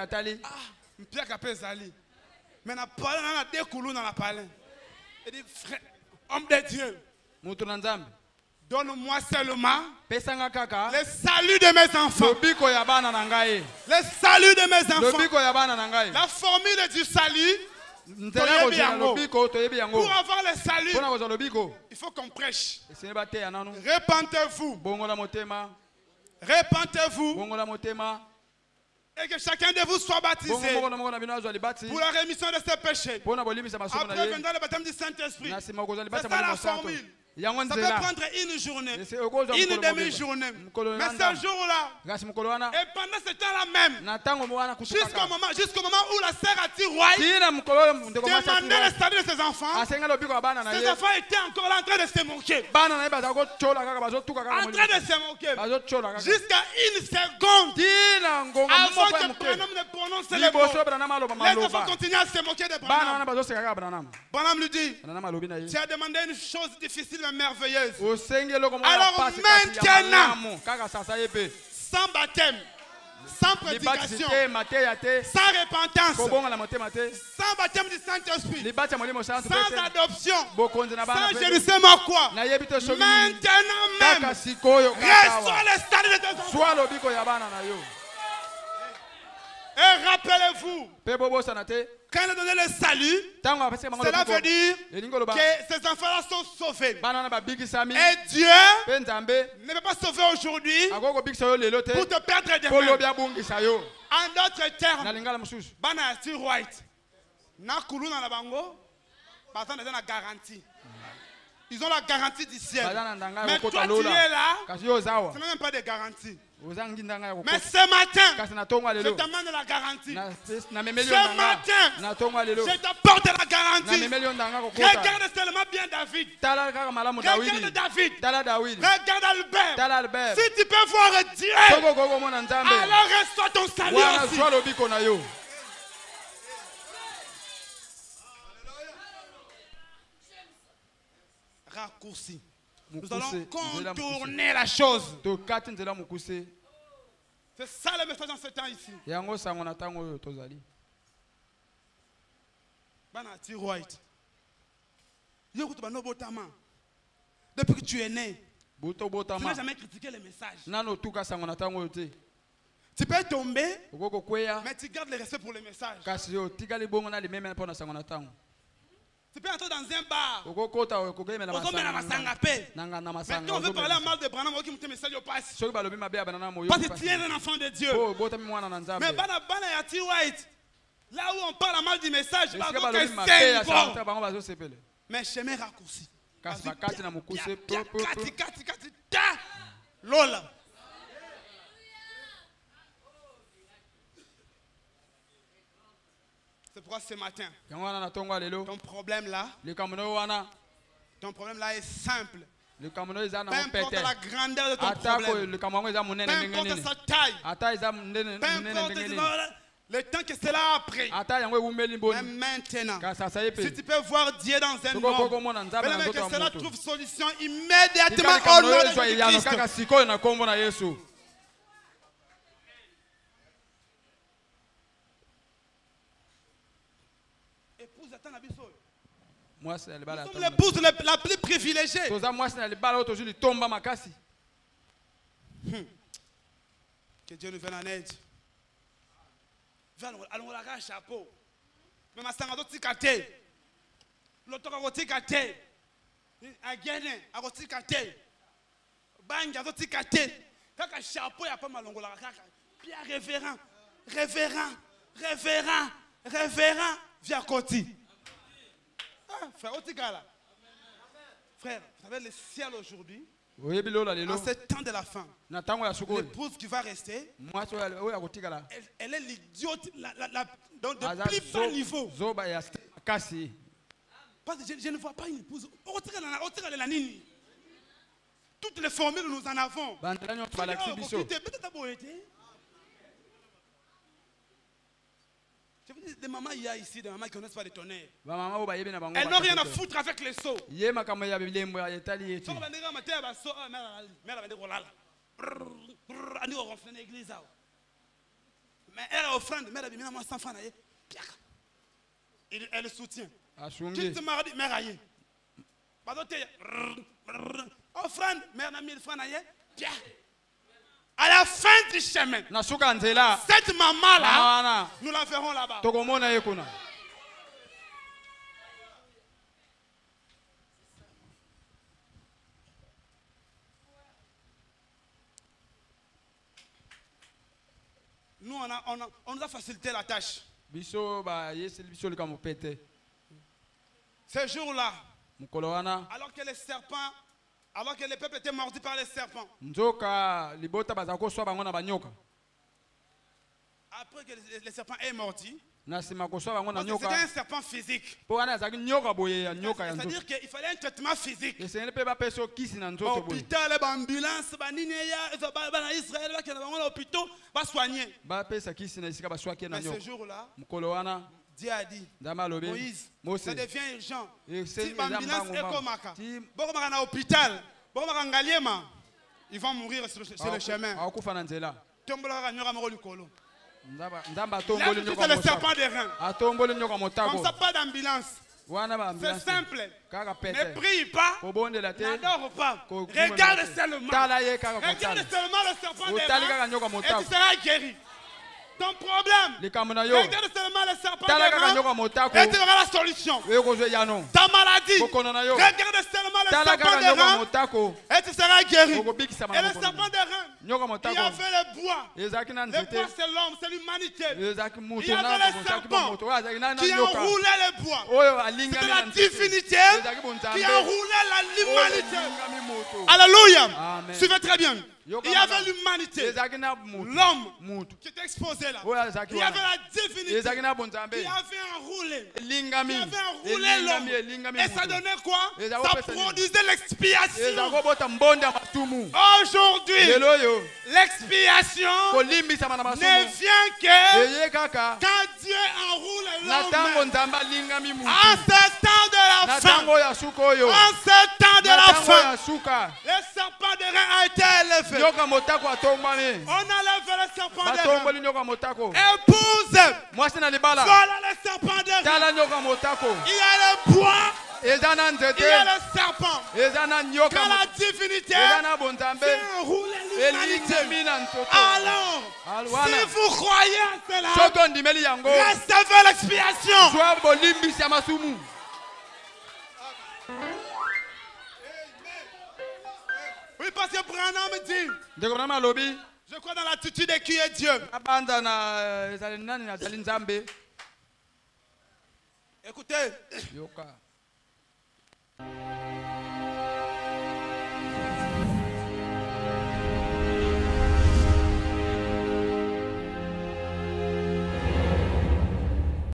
Pierre Capé Zali. Mais on a parlé, on a deux coulous dans la palais. Il dit, frère, homme de Dieu, donne-moi seulement le salut de mes enfants. Le salut de mes enfants. La formule du salut. Pour avoir le salut, il faut qu'on prêche. Repentez-vous. Repentez-vous. Et que chacun de vous soit baptisé pour la rémission de ses péchés. Après viendra le baptême du Saint-Esprit. C'est ça la formule. Ça peut prendre une journée, une demi-journée. Mais ce jour-là, et pendant ce temps-là même, jusqu'au moment où la sœur a tiré, demandait le salut de ses enfants. Ses enfants étaient encore là en train de se moquer. En train de se moquer. Jusqu'à une seconde. Avant que Branham ne prononce les mots, les enfants continuent à se moquer de Branham. Branham lui dit, tu as demandé une chose difficile mais merveilleuse. Alors maintenant, sans baptême, sans prédication, sans repentance, sans baptême du Saint-Esprit, sans adoption, sans je ne sais moi quoi, maintenant même, reçois le salut de tes enfants. Et rappelez-vous, quand il a donné le salut, cela veut dire que ces enfants-là sont sauvés. Et Dieu ne peut pas sauver aujourd'hui pour te perdre demain. En d'autres termes, Banati White, Nakulu na bango, la garantie. Ils ont la garantie du ciel. Mais toi tu es là, ce n'est même pas de garantie. Mais ce matin, je t'amène la garantie. Ce matin, je t'apporte la garantie. Regarde seulement bien David. Regarde David. Regarde Albert. Si tu peux voir Dieu, alors reçois ton salut aussi. Raccourci. Nous allons contourner la chose. C'est ça le message en ce temps ici. Depuis que tu es né, tu n'as jamais critiqué les messages. Tu peux tomber, mais tu gardes le respect pour les messages. Tu peux entrer dans un bar. Mais quand on veut parler à mal de Branham, on dit que message passe. Parce que tu es un enfant de Dieu. Mais là où on parle à mal du message, mais chemin raccourci. Lola. C'est pourquoi ce matin, ton problème là est simple. Peu importe la grandeur de ton problème, peu importe sa taille, peu importe le temps que cela a pris. Mais maintenant, si tu peux voir Dieu dans un homme, que cela trouve solution immédiatement au nom de Jésus-Christ. Nous sommes l'épouse la plus privilégiée. Que Dieu nous vienne en aide. Allons la chapeau. Mais ma sang a d'autres cicatrices. L'autre a d'autres cicatrices. Agene a d'autres cicatrices. Bang a d'autres cicatrices. Quand un chapeau il y a pas mal de Pierre révérend. Viens Koti. Frère, frère, vous savez le ciel aujourd'hui, en ce temps de la fin, l'épouse qui va rester, elle est l'idiote de plus bas niveau. Parce que je ne vois pas une épouse. Toutes les formules nous en avons. Je vous dis, des mamans il y a ici, des mamans qui ne connaissent pas les tonnerres. Elles n'ont rien à foutre avec les seaux. Mais elle est offrande. Elle le soutient. Qui te m'a dit, mère aïe. Offrande, mère n'a 1000 francs aïe. À la fin du chemin, cette maman-là, nous la verrons là-bas. Nous, on nous a facilité la tâche. Ce jour-là, alors que les serpents, alors que les peuples étaient mordus par les serpents, après que les serpents aient mordu, c'était un serpent physique. C'est-à-dire qu'il fallait un traitement physique. L'hôpital, l'ambulance, Israël, l'hôpital va soigner. Mais ce jour-là, Dieu a dit, Moïse, ça devient urgent. Si l'ambulance est comme ça, l'hôpital, ils vont mourir sur le chemin. C'est le serpent des reins. Comme ça, pas d'ambulance. C'est simple. Ne prie pas, n'adore pas. Regarde seulement. Regarde seulement le serpent des reins et tu seras guéri. Ton problème, regarde seulement le serpent des reins et tu auras la solution. Ta maladie, regarde seulement le serpent des reins et tu seras guéri. Et le serpent des reins, il a fait le bois. Le bois c'est l'homme, c'est l'humanité. Il y avait le serpent qui a enroulé le bois. C'est la divinité qui a enroulé l'humanité. Alléluia. Suivez très bien. Il y avait l'humanité, l'homme qui était exposé là. Il y avait la divinité qui avait enroulé. L'homme. Et ça donnait quoi? Ça produisait l'expiation. Aujourd'hui, l'expiation ne vient que quand Dieu enroule l'homme. En ce temps de la fin, le serpent de rein a été élevé. On enlève le serpent de rein. Épouse, voilà le serpent de rein. Il y a le bois, il y a le serpent. Quand la divinité fait enrouler l'humanité. Alors, si vous croyez à cela, recevez l'expiation. Oui, parce que Branham dit, je crois dans l'attitude de qui est Dieu. Écoutez.